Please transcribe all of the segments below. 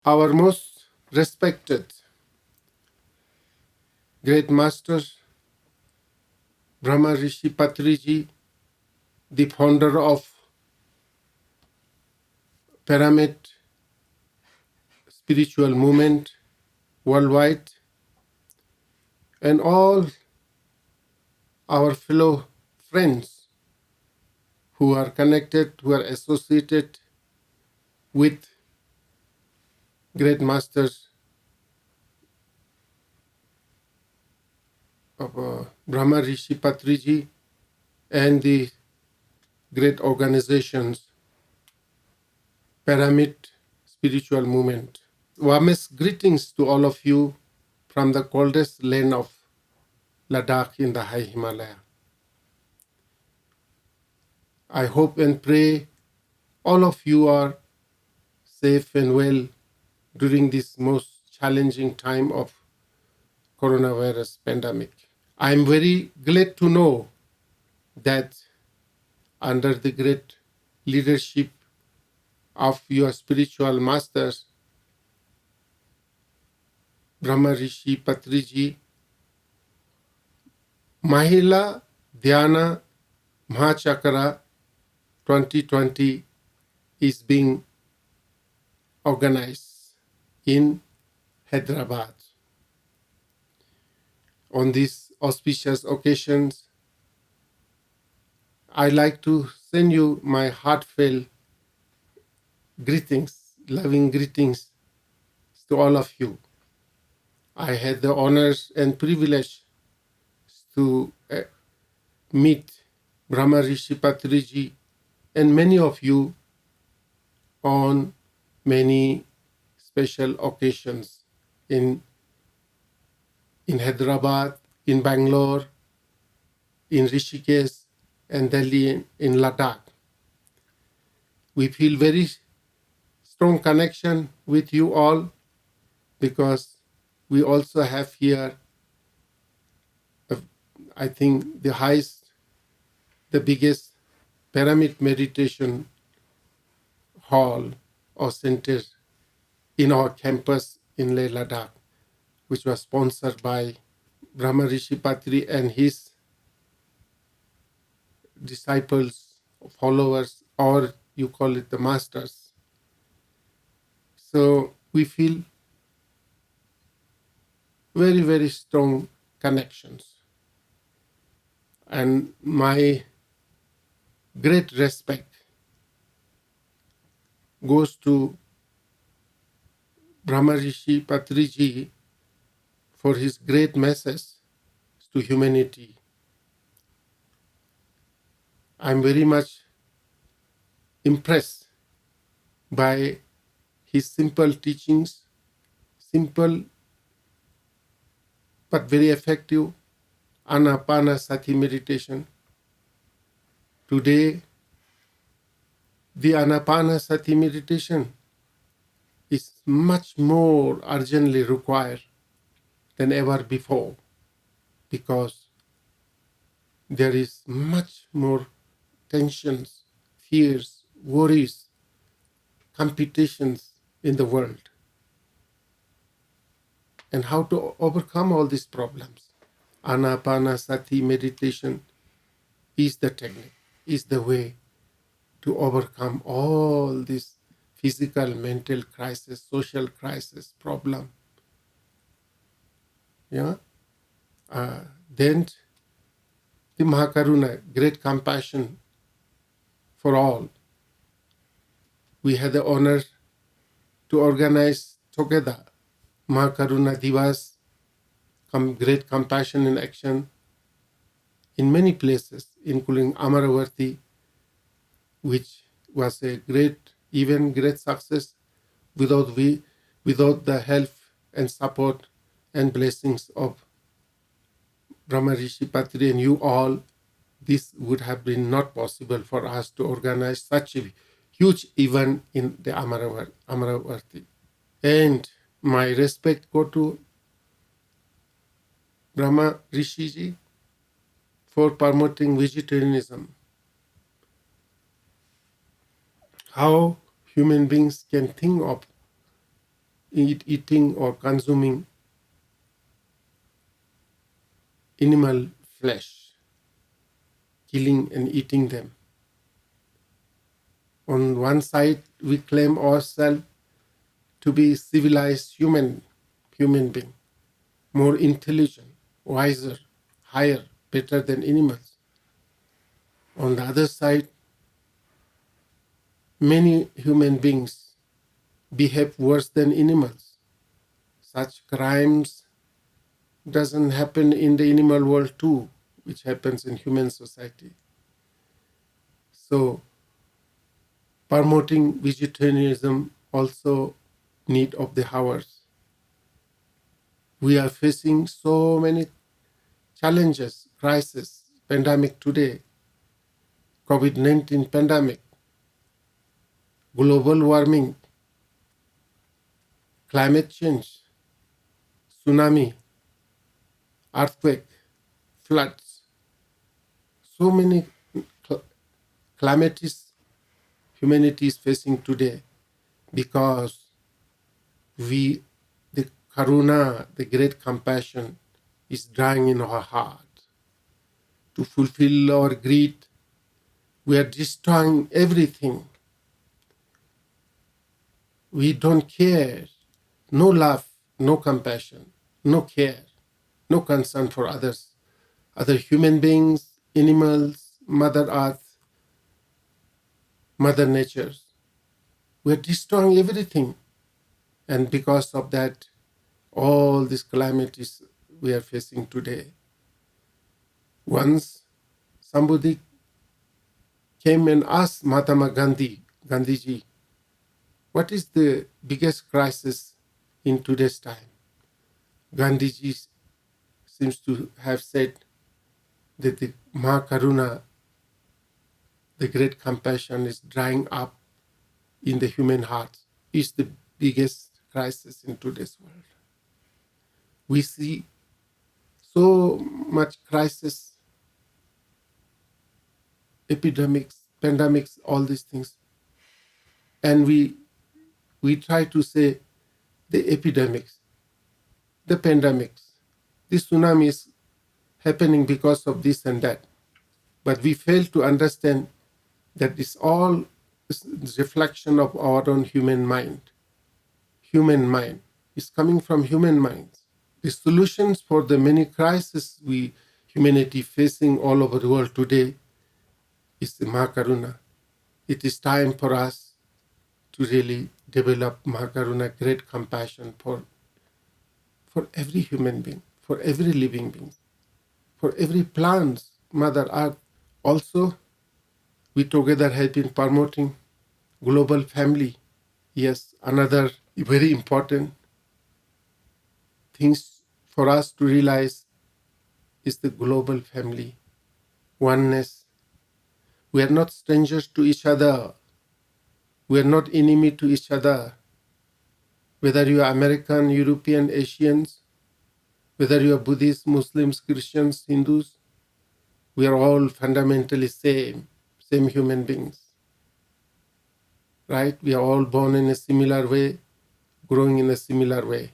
Our most respected great master, Brahma Rishi Patriji, the founder of Pyramid spiritual movement worldwide, and all our fellow friends who are connected, who are associated with great masters of Brahma Rishi Patriji and the great organizations, Pyramid Spiritual Movement. Warmest greetings to all of you from the coldest land of Ladakh in the high Himalaya. I hope and pray all of you are safe and well during this most challenging time of coronavirus pandemic. I am very glad to know that under the great leadership of your spiritual masters, Brahma Rishi Patriji, Mahila Dhyana Mahachakra 2020 is being organized in Hyderabad. On these auspicious occasions, I like to send you my heartfelt greetings, loving greetings to all of you. I had the honors and privilege to meet Brahma Rishi Patriji and many of you on many special occasions in Hyderabad, in Bangalore, in Rishikesh, and Delhi, in Ladakh. We feel very strong connection with you all because we also have here, I think, the highest, the biggest pyramid meditation hall or center in our campus in Leh Ladakh, which was sponsored by Brahma Rishi Patri and his disciples, followers, or you call it the masters. So we feel very, very strong connections. And my great respect goes to Brahma Rishi Patriji for his great message to humanity. I'm very much impressed by his simple teachings, simple but very effective Anapanasati meditation. Today, the Anapanasati meditation is much more urgently required than ever before because there is much more tensions, fears, worries, competitions in the world. And how to overcome all these problems. Anapanasati meditation is the technique, is the way to overcome all this physical, mental crisis, social crisis, problem. Yeah. Then the Mahakaruna, great compassion for all. We had the honor to organize together Mahakaruna Divas, great compassion in action in many places, including Amaravati, which was a great event, great success. Without the help and support and blessings of Brahma Rishi Patri and you all, this would have been not possible for us to organize such a huge event in the Amaravati. And my respect go to Brahma Rishiji for promoting vegetarianism. How human beings can think of eating or consuming animal flesh, killing and eating them. On one side, we claim ourselves to be civilized human being, more intelligent, wiser, higher, better than animals. On the other side, many human beings behave worse than animals. Such crimes doesn't happen in the animal world too, which happens in human society. So promoting vegetarianism also need of the hours. We are facing so many challenges, crises, pandemic today, COVID-19 pandemic, global warming, climate change, tsunami, earthquake, floods, so many calamities humanity is facing today because the karuna, the great compassion, is drying in our heart. To fulfill our greed, we are destroying everything. We don't care. No love, no compassion, no care, no concern for others, other human beings, animals, Mother Earth, Mother Nature. We are destroying everything. And because of that, all these calamities we are facing today. Once somebody came and asked Mahatma Gandhiji, what is the biggest crisis in today's time? Gandhiji seems to have said that the Mahakaruna, the great compassion, is drying up in the human heart, is the biggest crisis in today's world. We see so much crisis, epidemics, pandemics, all these things. And we try to say the epidemics, the pandemics, the tsunami is happening because of this and that. But we fail to understand that it's all reflection of our own human mind. Human mind is coming from human minds. The solutions for the many crises humanity facing all over the world today is the Mahakaruna. It is time for us to really develop Mahakaruna, great compassion for every human being, for every living being, for every plant, Mother Earth. Also, we together have been promoting global family. Yes, another very important things for us to realize is the global family, oneness. We are not strangers to each other. We are not enemy to each other. Whether you are American, European, Asians, whether you are Buddhists, Muslims, Christians, Hindus, we are all fundamentally same human beings. Right? We are all born in a similar way, growing in a similar way,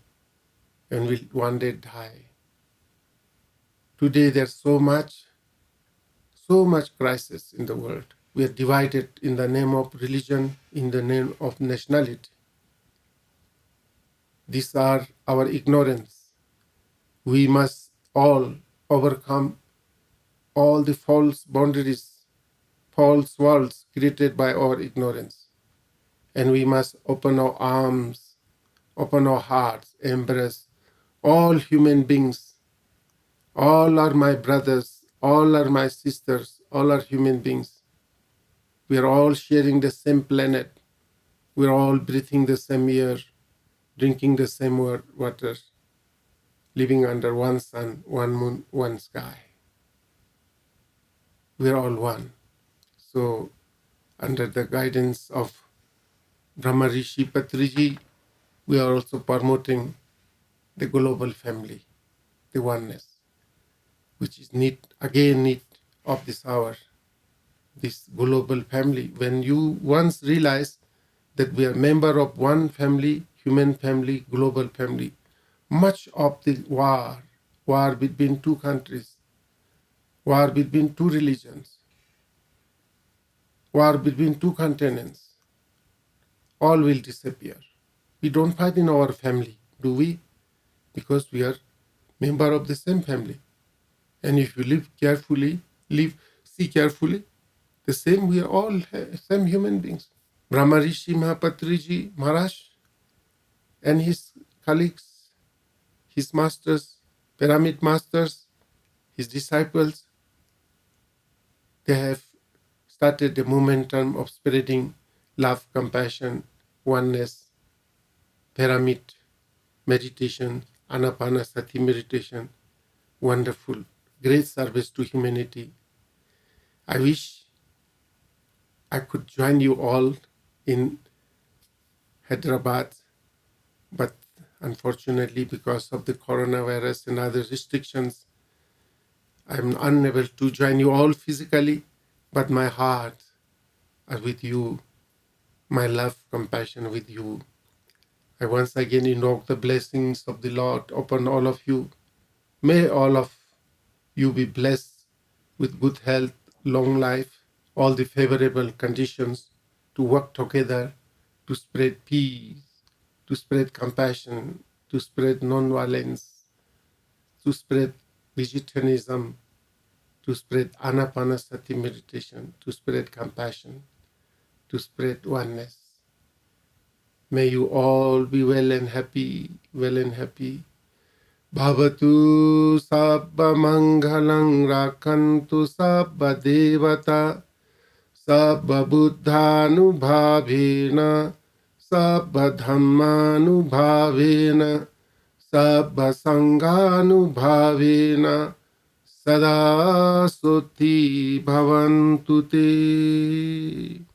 and will one day die. Today there's so much crisis in the world. We are divided in the name of religion, in the name of nationality. These are our ignorance. We must all overcome all the false boundaries, false walls created by our ignorance. And we must open our arms, open our hearts, embrace all human beings. All are my brothers, all are my sisters, all are human beings. We are all sharing the same planet. We are all breathing the same air, drinking the same water, living under one sun, one moon, one sky. We are all one. So, under the guidance of Brahma Rishi Patriji, we are also promoting the global family, the oneness, which is need of this hour, this global family. When you once realize that we are member of one family, human family, global family. Much of the war between two countries, war between two religions, war between two continents, all will disappear. We don't fight in our family, do we? Because we are member of the same family. And if you see carefully, the same, we are all same human beings. Brahmarishi Mahapatriji Maharaj and his colleagues, his masters, pyramid masters, his disciples, they have started the momentum of spreading love, compassion, oneness, pyramid meditation, anapanasati meditation. Wonderful, great service to humanity. I wish I could join you all in Hyderabad, but unfortunately, because of the coronavirus and other restrictions, I'm unable to join you all physically, but my heart is with you, my love, compassion with you. I once again invoke the blessings of the Lord upon all of you. May all of you be blessed with good health, long life, all the favorable conditions to work together, to spread peace, to spread compassion, to spread non-violence, to spread vegetarianism, to spread anapanasati meditation, to spread compassion, to spread oneness. May you all be well and happy, well and happy. Bhavatu sabba mangalang rakantu sabba devata sabba buddhanubhavena sabba dhammanubhavena sabba sanghanubhavena sada suti bhavantu te.